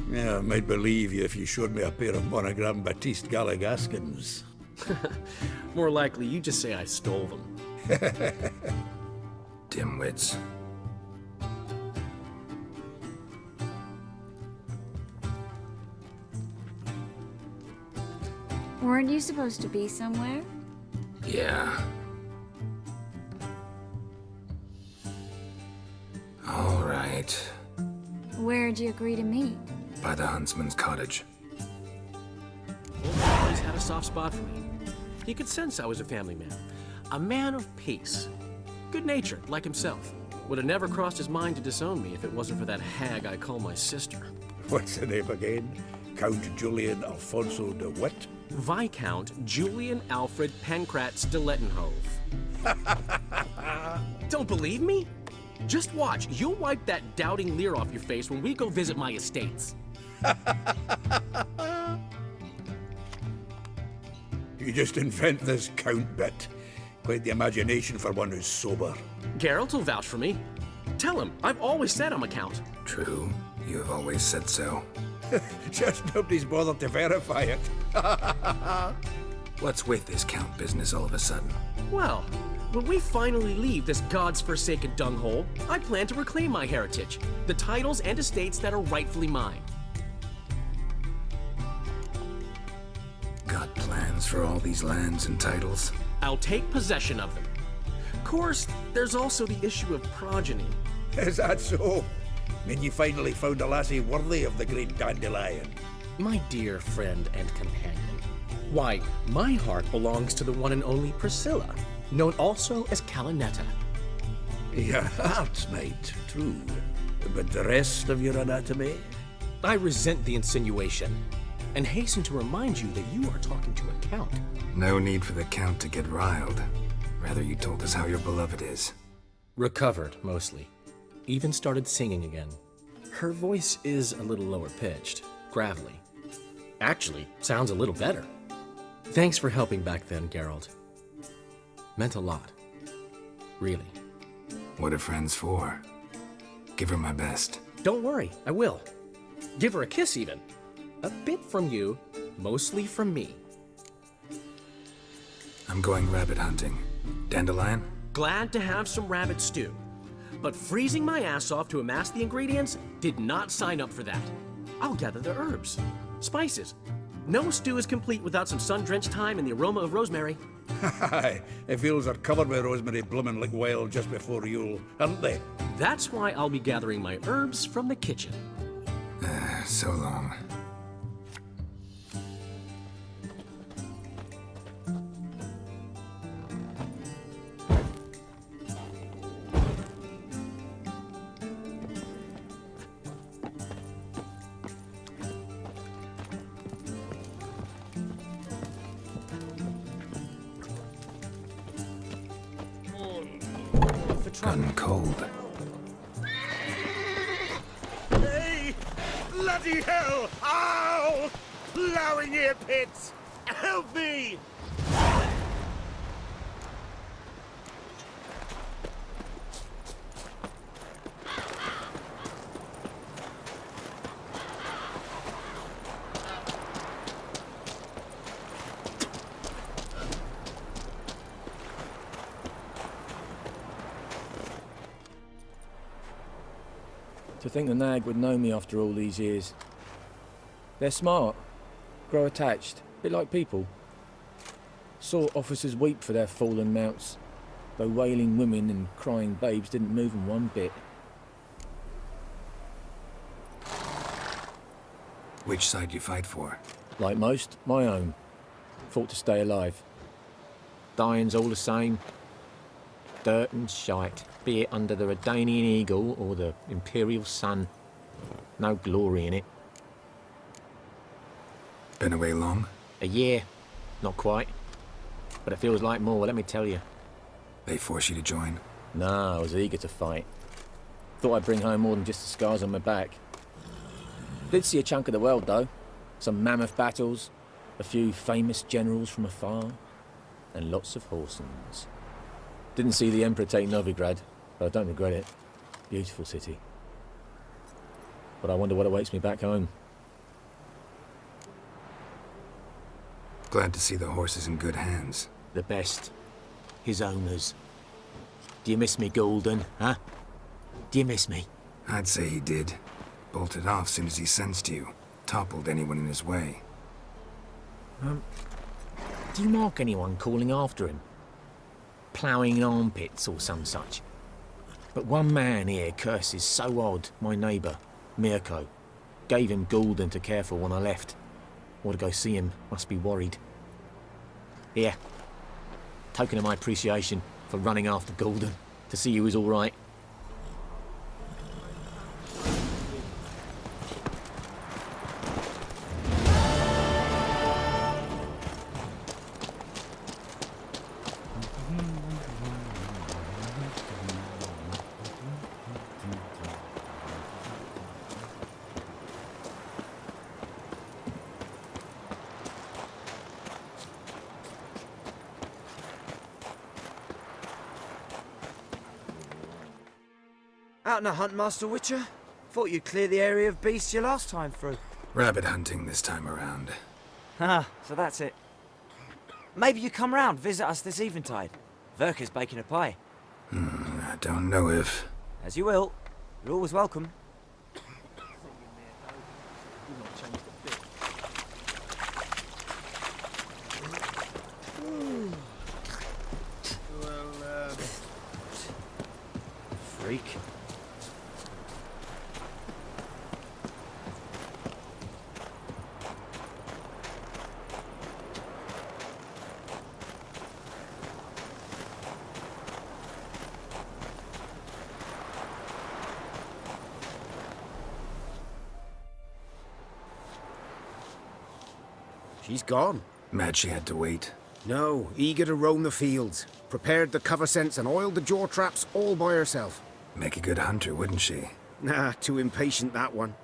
Yeah, I might believe you if you showed me a pair of monogram Batiste Galligaskins. More likely, you just say I stole them. Dimwits. Weren't you supposed to be somewhere? Yeah. All right. Where'd you agree to meet? By the huntsman's cottage. Wolf always had a soft spot for me. He could sense I was a family man. A man of peace. Good-natured, like himself. Would have never crossed his mind to disown me if it wasn't for that hag I call my sister. What's the name again? Count Julian Alfonso de Witt? Viscount Julian Alfred Pancratz de Lettenhove. Don't believe me? Just watch. You'll wipe that doubting leer off your face when we go visit my estates. You just invent this count bit. Quite the imagination for one who's sober. Geralt will vouch for me. Tell him, I've always said I'm a count. True. You have always said so. Just nobody's bothered to verify it. What's with this count business all of a sudden? Well, when we finally leave this God's forsaken dunghole, I plan to reclaim my heritage, the titles and estates that are rightfully mine. Got plans for all these lands and titles? I'll take possession of them. Of course, there's also the issue of progeny. Is that so? Mean you finally found a lassie worthy of the great dandelion? My dear friend and companion. Why, my heart belongs to the one and only Priscilla, known also as Calinetta. Your heart might, true. But the rest of your anatomy? I resent the insinuation, and hasten to remind you that you are talking to a count. No need for the count to get riled. Rather, you told us how your beloved is. Recovered, mostly. Even started singing again. Her voice is a little lower pitched, gravelly. Actually, sounds a little better. Thanks for helping back then, Geralt. Meant a lot. Really. What are friends for? Give her my best. Don't worry, I will. Give her a kiss, even. A bit from you, mostly from me. I'm going rabbit hunting. Dandelion? Glad to have some rabbit stew. But freezing my ass off to amass the ingredients did not sign up for that. I'll gather the herbs, spices. No stew is complete without some sun-drenched thyme and the aroma of rosemary. Aye, the fields are covered with rosemary bloomin' like wild just before Yule, aren't they? That's why I'll be gathering my herbs from the kitchen. So long. Gone cold. Hey! Bloody hell! Ow! Plowing ear pits! Help me! To think the nag would know me after all these years. They're smart, grow attached, a bit like people. Saw officers weep for their fallen mounts, though wailing women and crying babes didn't move them one bit. Which side you fight for? Like most, my own. Fought to stay alive. Dying's all the same. Dirt and shite, be it under the Redanian eagle or the Imperial sun. No glory in it. Been away long? A year. Not quite. But it feels like more, let me tell you. They force you to join? Nah, I was eager to fight. Thought I'd bring home more than just the scars on my back. Did see a chunk of the world, though. Some mammoth battles, a few famous generals from afar, and lots of horsens. Didn't see the Emperor take Novigrad, but I don't regret it. Beautiful city. But I wonder what awaits me back home. Glad to see the horse is in good hands. The best. His owners. Do you miss me, Golden, huh? Do you miss me? I'd say he did. Bolted off soon as he sensed you. Toppled anyone in his way. Do you mark anyone calling after him? Ploughing armpits or some such? But one man here curses so odd, my neighbour, Mirko. Gave him Golden to care for when I left. Or to go see him, must be worried. Here. Token of my appreciation for running after Golden, to see he was all right. Out on a hunt, Master Witcher? Thought you'd clear the area of beasts your last time through. Rabbit hunting this time around. Ah, so that's it. Maybe you come round, visit us this eventide. Verka's baking a pie. I don't know if... As you will. You're always welcome. Freak. She's gone. Mad she had to wait. No, eager to roam the fields. Prepared the cover scents and oiled the jaw traps all by herself. Make a good hunter, wouldn't she? Nah, too impatient, that one.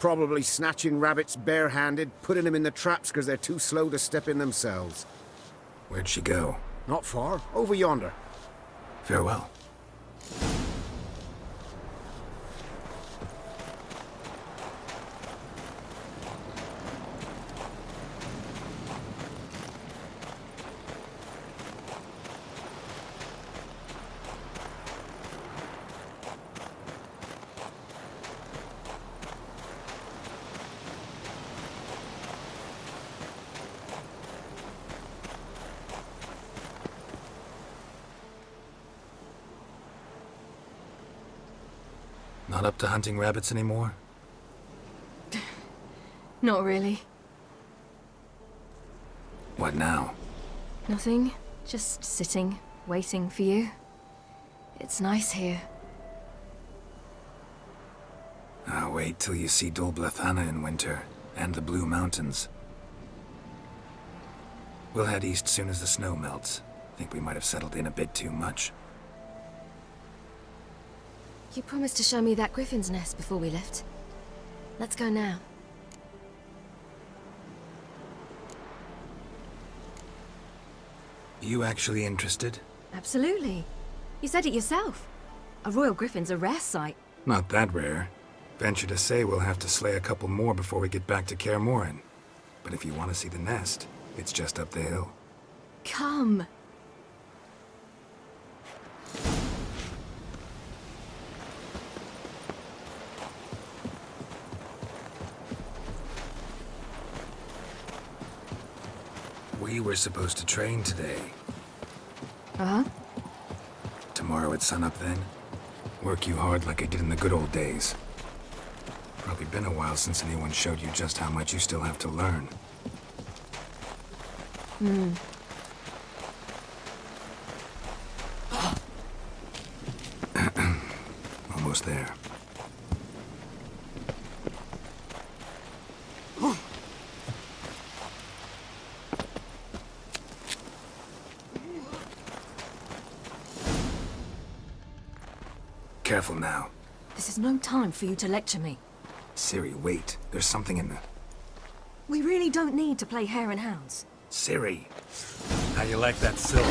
Probably snatching rabbits barehanded, putting them in the traps because they're too slow to step in themselves. Where'd she go? Not far. Over yonder. Farewell. Not up to hunting rabbits anymore? Not really. What now? Nothing. Just sitting, waiting for you. It's nice here. I'll wait till you see Dol Blathanna in winter, and the Blue Mountains. We'll head east soon as the snow melts. Think we might have settled in a bit too much. You promised to show me that griffin's nest before we left. Let's go now. You actually interested? Absolutely. You said it yourself. A royal griffin's a rare sight. Not that rare. Venture to say we'll have to slay a couple more before we get back to Kaer Morhen. But if you want to see the nest, it's just up the hill. Come. We were supposed to train today. Uh-huh. Tomorrow at sunup then? Work you hard like I did in the good old days. Probably been a while since anyone showed you just how much you still have to learn. Almost there. Careful now. This is no time for you to lecture me. Ciri, wait. There's something in the... We really don't need to play hare and hounds. Ciri! How you like that silver?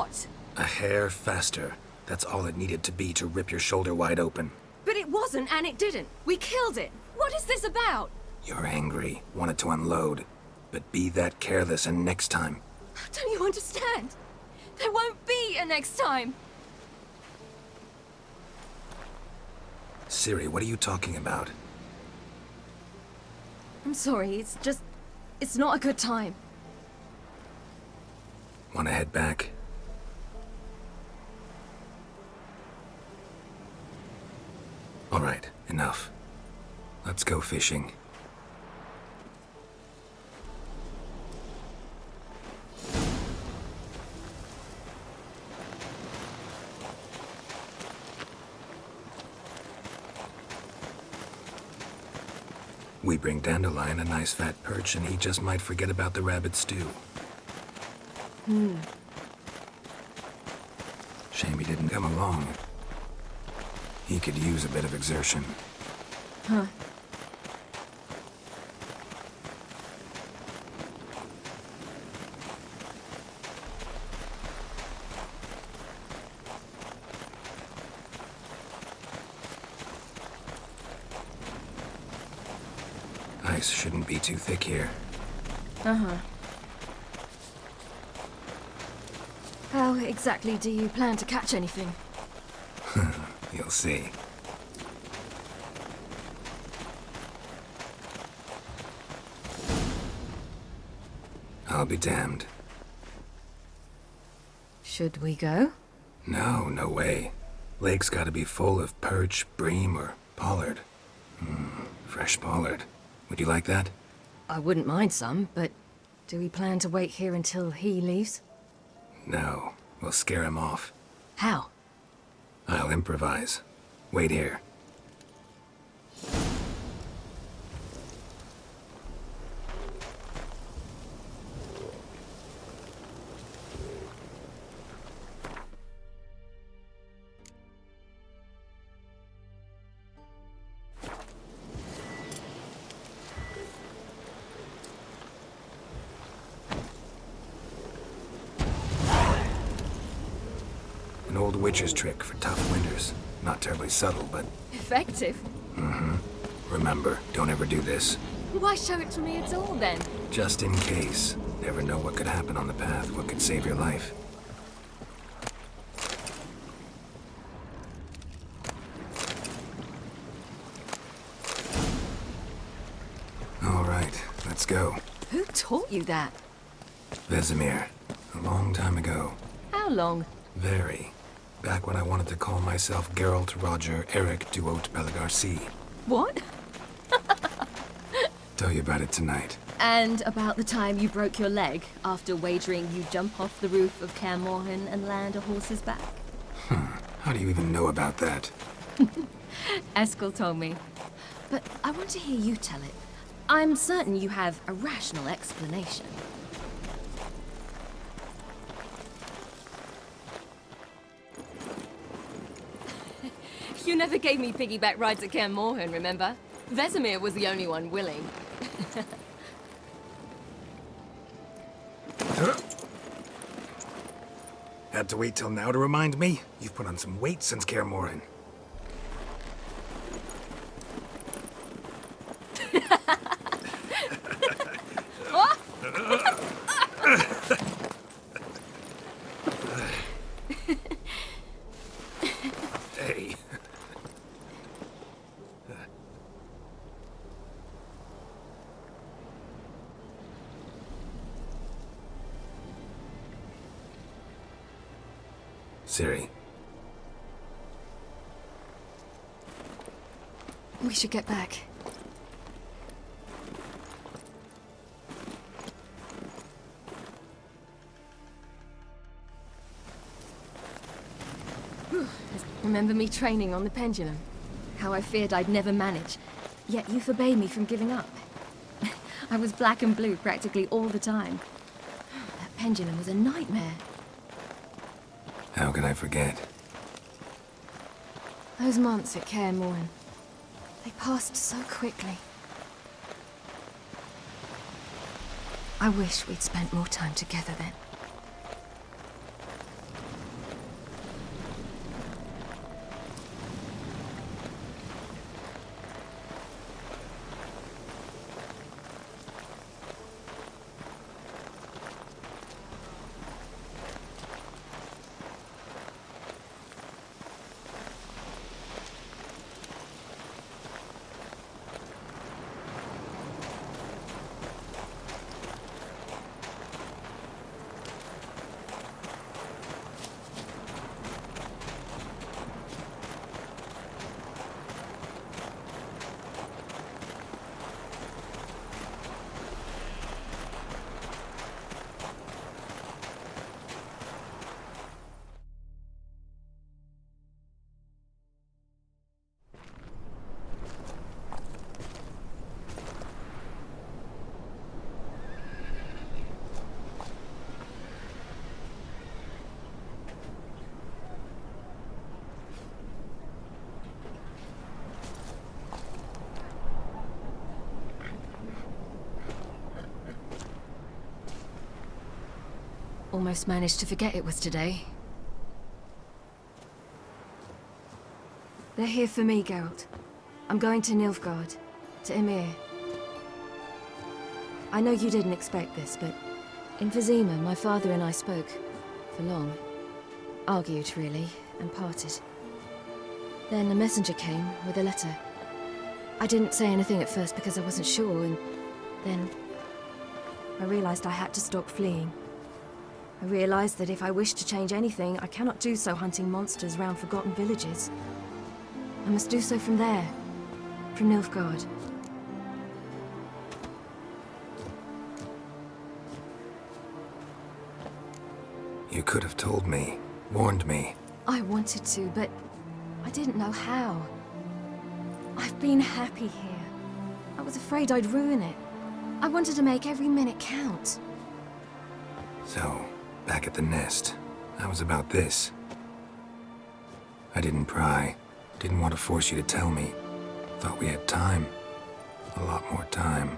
what? A hair faster. That's all it needed to be to rip your shoulder wide open. But it wasn't, and it didn't. We killed it. What is this about? You're angry, wanted to unload. But be that careless and next time. Don't you understand? There won't be a next time. Ciri, what are you talking about? I'm sorry, it's not a good time. Want to head back? All right, enough. Let's go fishing. We bring Dandelion a nice fat perch and he just might forget about the rabbit stew. Shame he didn't come along. He could use a bit of exertion. Huh. Ice shouldn't be too thick here. Uh-huh. How exactly do you plan to catch anything? You'll see. I'll be damned. Should we go? No, no way. Lake's gotta be full of perch, bream, or pollard. Fresh pollard. Would you like that? I wouldn't mind some, but do we plan to wait here until he leaves? No, we'll scare him off. How? I'll improvise. Wait here. An old witch's trick for tough winters. Not terribly subtle, but... Effective? Remember, don't ever do this. Why show it to me at all, then? Just in case. Never know what could happen on the path, what could save your life. All right, let's go. Who taught you that? Vesemir. A long time ago. How long? Very. Back when I wanted to call myself Geralt Roger Eric Duote Bellegarcie. What? Tell you about it tonight. And about the time you broke your leg after wagering you jump off the roof of Kaer Morhen and land a horse's back? How do you even know about that? Eskel told me. But I want to hear you tell it. I'm certain you have a rational explanation. You never gave me piggyback rides at Kaer Morhen, remember? Vesemir was the only one willing. Had to wait till now to remind me? You've put on some weight since Kaer Morhen. Hey. Ciri. We should get back. Remember me training on the pendulum? How I feared I'd never manage, yet you forbade me from giving up. I was black and blue practically all the time. That pendulum was a nightmare. How could I forget? Those months at Kaer Morhen, they passed so quickly. I wish we'd spent more time together then. Almost managed to forget it was today. They're here for me, Geralt. I'm going to Nilfgaard, to Emir. I know you didn't expect this, but in Vizima, my father and I spoke for long. Argued, really, and parted. Then a messenger came with a letter. I didn't say anything at first because I wasn't sure, and then I realized I had to stop fleeing. I realized that if I wish to change anything, I cannot do so hunting monsters round forgotten villages. I must do so from there, from Nilfgaard. You could have told me, warned me. I wanted to, but I didn't know how. I've been happy here. I was afraid I'd ruin it. I wanted to make every minute count. So, back at the nest, I was about this. I didn't pry. Didn't want to force you to tell me. Thought we had time. A lot more time.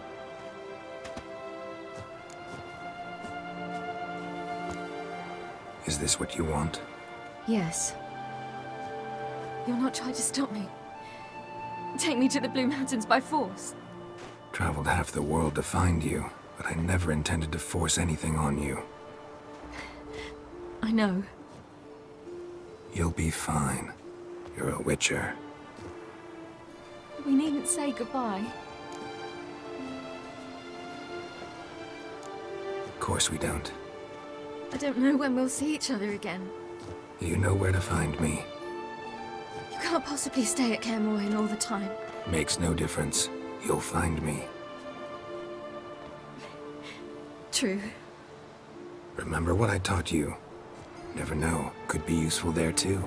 Is this what you want? Yes. You're not trying to stop me. Take me to the Blue Mountains by force. Traveled half the world to find you, but I never intended to force anything on you. I know. You'll be fine. You're a Witcher. We needn't say goodbye. Of course we don't. I don't know when we'll see each other again. You know where to find me. You can't possibly stay at Kaer Morhen all the time. Makes no difference. You'll find me. True. Remember what I taught you. Never know. Could be useful there too.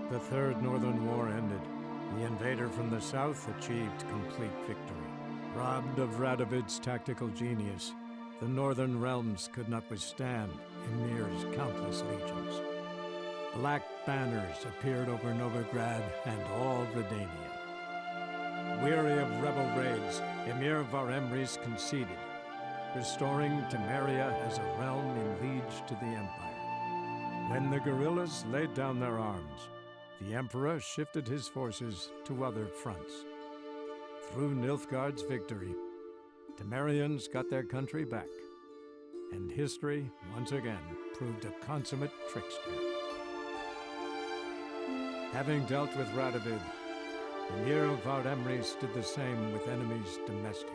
The Third Northern War ended. The invader from the south achieved complete victory. Robbed of Radovid's tactical genius, the Northern realms could not withstand Emir's countless legions. Black banners appeared over Novigrad and all Redania. Weary of rebel raids, Emir Var-Emreis conceded, restoring Temeria as a realm in liege to the Empire. When the guerrillas laid down their arms, the Emperor shifted his forces to other fronts. Through Nilfgaard's victory, Temerians got their country back, and history once again proved a consummate trickster. Having dealt with Radovid, Emir Var-Emreis did the same with enemies domestic.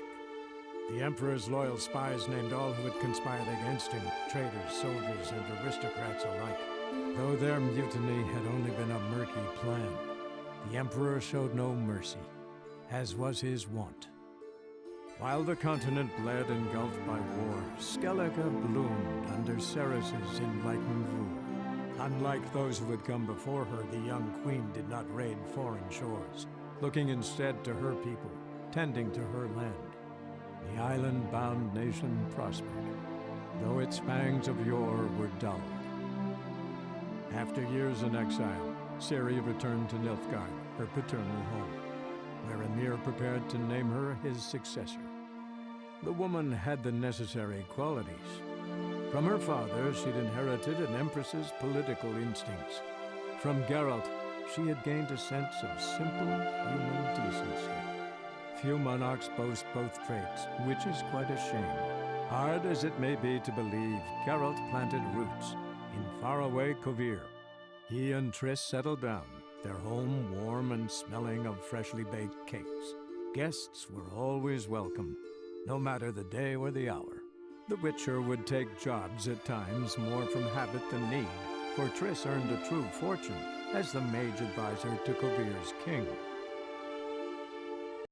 The Emperor's loyal spies named all who had conspired against him, traitors, soldiers, and aristocrats alike. Though their mutiny had only been a murky plan, the Emperor showed no mercy, as was his wont. While the continent bled engulfed by war, Skellige bloomed under Ceres' enlightened rule. Unlike those who had come before her, the young queen did not raid foreign shores, looking instead to her people, tending to her land. The island-bound nation prospered, though its pangs of yore were dulled. After years in exile, Ciri returned to Nilfgaard, her paternal home, where Emir prepared to name her his successor. The woman had the necessary qualities. From her father, she'd inherited an empress's political instincts. From Geralt, she had gained a sense of simple human decency. Few monarchs boast both traits, which is quite a shame. Hard as it may be to believe, Geralt planted roots in faraway Kovir. He and Triss settled down, their home warm and smelling of freshly baked cakes. Guests were always welcome, no matter the day or the hour. The Witcher would take jobs at times more from habit than need, for Triss earned a true fortune as the mage advisor to Kovir's king.